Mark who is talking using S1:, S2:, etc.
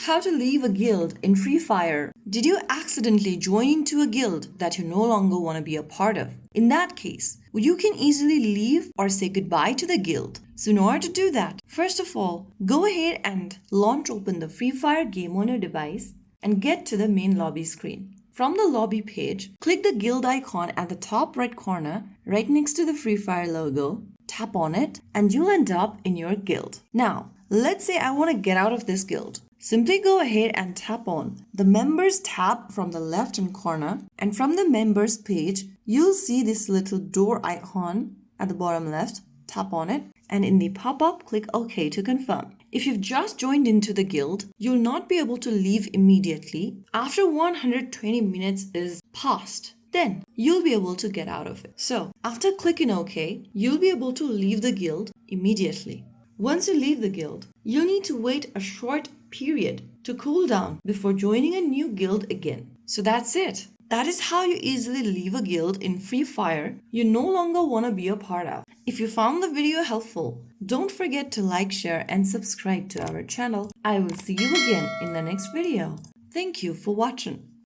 S1: How to leave a guild in Free Fire. Did you accidentally join into a guild that you no longer want to be a part of? In that case, you can easily leave or say goodbye to the guild. So in order to do that, first of all, go ahead and launch open the Free Fire game on your device and get to the main lobby screen. From the lobby page, click the guild icon at the top right corner, right next to the Free Fire logo. Tap on it and you'll end up in your guild. Now, let's say I want to get out of this guild. Simply go ahead and tap on the members tab from the left hand corner, and from the members page, you'll see this little door icon at the bottom left. Tap on it and in the pop-up, click OK to confirm. If you've just joined into the guild, you'll not be able to leave immediately after 120 minutes is passed. Then you'll be able to get out of it. So after clicking OK, you'll be able to leave the guild immediately. Once you leave the guild, you'll need to wait a short period to cool down before joining a new guild again. So that's it. That is how you easily leave a guild in Free Fire you no longer want to be a part of. If you found the video helpful, don't forget to like, share and subscribe to our channel. I will see you again in the next video. Thank you for watching.